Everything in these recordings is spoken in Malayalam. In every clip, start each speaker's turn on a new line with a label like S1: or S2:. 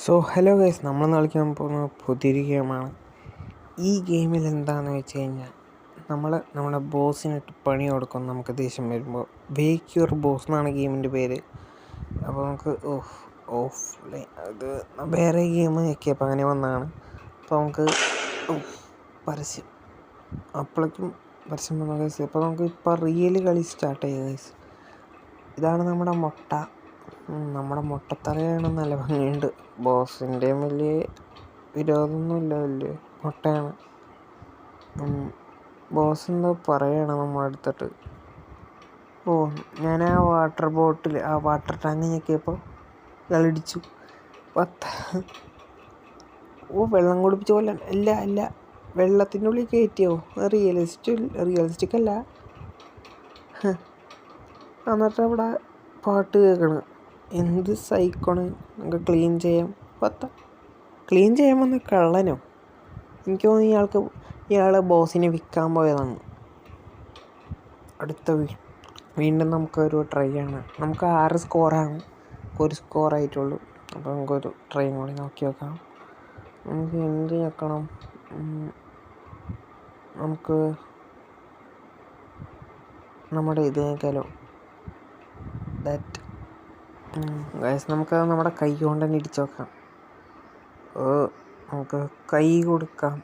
S1: ഹലോ ഗൈസ്, നമ്മളിന്ന് കളിക്കാൻ പോകുന്ന പുതിയൊരു ഗെയിമാണ്. ഈ ഗെയിമിൽ എന്താണെന്ന് വെച്ച് കഴിഞ്ഞാൽ നമ്മുടെ ബോസിനിട്ട് പണി കൊടുക്കും. നമുക്ക് ദേഷ്യം വരുമ്പോൾ വേക്ക് യുവർ ബോസ് എന്നാണ് ഗെയിമിൻ്റെ പേര്. അപ്പോൾ നമുക്ക് അത് വേറെ ഗെയിം ഞെക്കിയപ്പോൾ അങ്ങനെ വന്നതാണ്. അപ്പോൾ നമുക്ക് പരസ്യം അപ്പോഴേക്കും പരസ്യം വന്ന ഗൈസ്. അപ്പോൾ നമുക്ക് ഇപ്പോൾ റിയൽ കളി സ്റ്റാർട്ട് ചെയ്യാം ഗൈസ്. ഇതാണ് നമ്മുടെ നമ്മുടെ മുട്ടത്തലയാണ്. നല്ല ഭംഗിയുണ്ട്. ബോസിൻ്റെ വലിയ വിരോധമൊന്നുമില്ല, വലിയ മുട്ടയാണ്. ബോസ് എന്തോ പറയണം നമ്മുടെ അടുത്തിട്ട്. ഞാൻ ആ വാട്ടർ ടാങ്ക് ഞെക്കിയപ്പോൾ ഇയാളിടിച്ചു. വെള്ളം കുടിപ്പിച്ച പോലെ അല്ല വെള്ളത്തിൻ്റെ ഉള്ളിൽ കയറ്റിയോ? റിയലിസ്റ്റിക് അല്ല. എന്നിട്ട് അവിടെ പാട്ട് കേൾക്കണം. എന്ത് സൈക്കോണ്. നമുക്ക് ക്ലീൻ ചെയ്യാൻ വന്ന കള്ളനോ? എനിക്ക് തോന്നുന്നു ഇയാൾ ബോസിനെ വിൽക്കാൻ പോയതാണ്. വീണ്ടും നമുക്കൊരു ട്രൈ ആണ്. നമുക്ക് 6 സ്കോറാണ്, ഒരു സ്കോറായിട്ടുള്ളൂ. അപ്പോൾ നമുക്കൊരു ട്രൈ കൂടി നോക്കി നോക്കാം. നമുക്ക് എന്ത് ഞെക്കണം? നമുക്ക് നമ്മുടെ ഇത് നോക്കാലോ. ഗൈസ്, നമുക്ക് നമ്മുടെ കൈ കൊണ്ട് തന്നെ ഇടിച്ചു നോക്കാം. നമുക്ക് കൈ കൊടുക്കാം.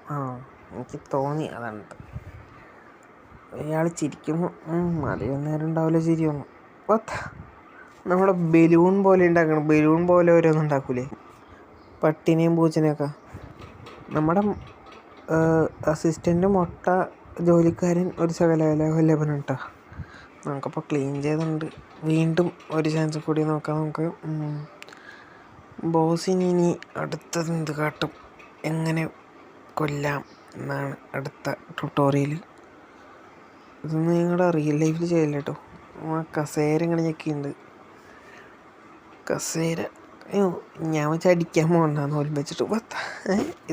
S1: എനിക്ക് തോന്നി അതാണ്. ഇയാൾ ചിരിക്കുന്നു. അധികം നേരം ഉണ്ടാവില്ല ചിരിയൊന്നും. നമ്മുടെ ബലൂൺ പോലെ ഉണ്ടാക്കണം. ബലൂൺ പോലെ ഓരോന്നും ഉണ്ടാക്കൂലേ, പട്ടിനെയും പൂച്ചനെയൊക്കെ. നമ്മുടെ അസിസ്റ്റൻ്റ് മുട്ട ജോലിക്കാരൻ ഒരു സകലവല്ലഭൻ കേട്ടോ. നമുക്കപ്പോൾ ക്ലീൻ ചെയ്തിട്ടുണ്ട്. വീണ്ടും ഒരു ചാൻസ് കൂടി നോക്കാം. നമുക്ക് ബോസിനി അടുത്തത് എന്ത് കാട്ടും, എങ്ങനെ കൊല്ലാം എന്നാണ് അടുത്ത ട്യൂട്ടോറിയൽ. ഇതൊന്നും നിങ്ങളുടെ റിയൽ ലൈഫിൽ ചെയ്യില്ല കേട്ടോ. കസേര ഇങ്ങനെ ഞെക്കിയുണ്ട്. കസേര ഞാൻ വെച്ച് അടിക്കാൻ പോകണ്ടെന്ന് ഓലും വെച്ചിട്ട്.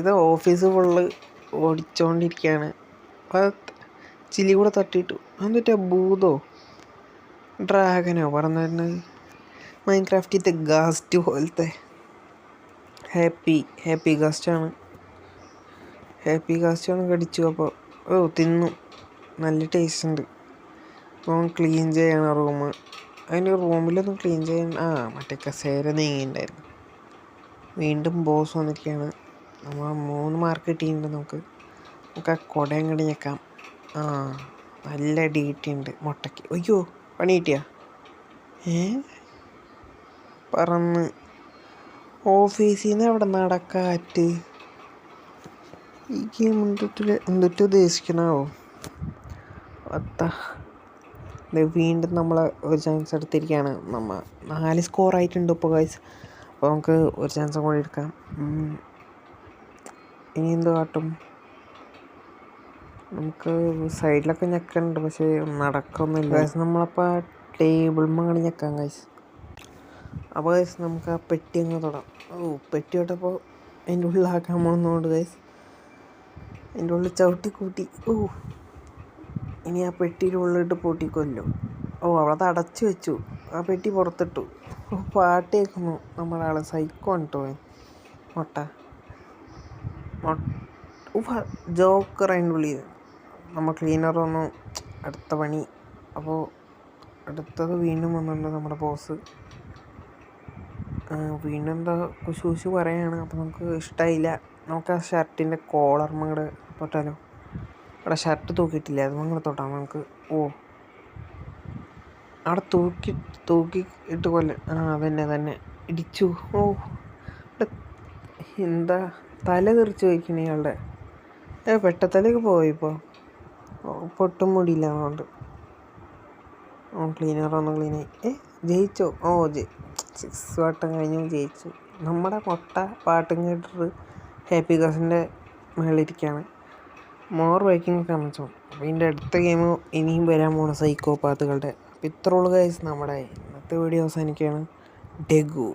S1: ഇത് ഓഫീസ് ഫുള്ള് ഓടിച്ചോണ്ടിരിക്കുകയാണ്. ചിലി കൂടെ തട്ടിയിട്ടു. എന്നിട്ട് ഭൂതോ ഡ്രാഗനോ പറഞ്ഞിരുന്നത്. മൈൻക്രാഫ്റ്റിത്തെ ഗാസ്റ്റ് പോലത്തെ ഹാപ്പി ഗാസ്റ്റാണ് കടിച്ചു. അപ്പോൾ തിന്നു. നല്ല ടേസ്റ്റ് ഉണ്ട്. അപ്പോൾ ക്ലീൻ ചെയ്യണം റൂം. അതിൻ്റെ റൂമിലൊന്നും ക്ലീൻ ചെയ്യാൻ മറ്റേ കസേര നീങ്ങിയിട്ടുണ്ടായിരുന്നു. വീണ്ടും ബോസ് വന്നിരിക്കുകയാണ്. നമ്മൾ 3 മാർക്ക് കിട്ടിയിട്ടുണ്ട്. നമുക്ക് ആ കുട അങ്ങോട്ട് ഞെക്കാം. നല്ല അടി കിട്ടിയിട്ടുണ്ട് മുട്ടയ്ക്ക്. അയ്യോ, പണി കിട്ടിയാ? പറന്ന് ഓഫീസിൽ നിന്ന് അവിടെ നടക്കാറ്റ്. ഈ ഗെയിം എന്തൊട്ട് ഉദ്ദേശിക്കണോ? വീണ്ടും നമ്മൾ ഒരു ചാൻസ് എടുത്തിരിക്കുകയാണ്. നമ്മൾ 4 സ്കോറായിട്ടുണ്ട് ഇപ്പോൾ ഗൈസ്. അപ്പോൾ നമുക്ക് ഒരു ചാൻസ് കൂടി എടുക്കാം. ഇനി എന്ത് കാട്ടും? നമുക്ക് സൈഡിലൊക്കെ ഞെക്കുന്നുണ്ട്, പക്ഷേ നടക്കൊന്നുമില്ല ഗൈസ്. നമ്മളപ്പോൾ ടേബിൾമങ്ങനെ ഞെക്കാം ഗൈസ്. അപ്പോൾ ഗൈസ് നമുക്ക് ആ പെട്ടി അങ്ങ് തൊടാം. പെട്ടി തൊട്ടപ്പോൾ അതിൻ്റെ ഉള്ളിലാക്കാൻ പോകുന്നതുകൊണ്ട് ഗൈസ് അതിൻ്റെ ഉള്ളിൽ ചവിട്ടി കൂട്ടി. ഇനി ആ പെട്ടിയുടെ ഉള്ളിലിട്ട് പൊട്ടിക്കൊല്ലോ. അവിടെ അടച്ചു വെച്ചു. ആ പെട്ടി പുറത്തിട്ടു. പാട്ട് കേൾക്കുന്നു. നമ്മളാൾ സൈക്കോ കേട്ടോ. മുട്ട ജോക്കർ അതിൻ്റെ ഉള്ളിൽ. നമ്മൾ ക്ലീനർ വന്നു. അടുത്ത പണി. അപ്പോൾ അടുത്തത് വീണ്ടും വന്നിട്ടുണ്ട് നമ്മുടെ ബോസ്. വീണ്ടും എന്താ കുശൂശു പറയാണ്. അപ്പോൾ നമുക്ക് ഇഷ്ടമായില്ല. നമുക്ക് ആ ഷർട്ടിൻ്റെ കോളർമങ്ങടെ തൊട്ടാലോ? അവിടെ ഷർട്ട് തൂക്കിയിട്ടില്ല, അത് അങ്ങനെ തൊട്ടാൽ നമുക്ക്. അവിടെ തൂക്കി ഇട്ട് തന്നെ ഇടിച്ചു. എന്താ തല തെറിച്ച് വയ്ക്കണേ ഇയാളുടെ. പെട്ടത്തലേക്ക് പോയിപ്പോൾ പൊട്ടും മുടിയില്ല. അതുകൊണ്ട് ക്ലീനർ ഒന്ന് ക്ലീനായി. ജയിച്ചോ? 6 വട്ടം കഴിഞ്ഞു ജയിച്ചു. നമ്മുടെ മുട്ട പാട്ടും കേട്ടിട്ട് ഹാപ്പി ഗാസിൻ്റെ മേളിരിക്കുകയാണ്. മോർ ബൈക്കിംഗ് കമൻസോ. അപ്പോൾ ഇതിൻ്റെ അടുത്ത ഗെയിം ഇനിയും വരാൻ പോണ സൈക്കോപാത്തുകളുടെ. അപ്പോൾ ഇത്രയുള്ളൂ ഗൈസ്. നമ്മുടെ ഇന്നത്തെ വീഡിയോ അവസാനിക്കുകയാണ്. ഡെഗു.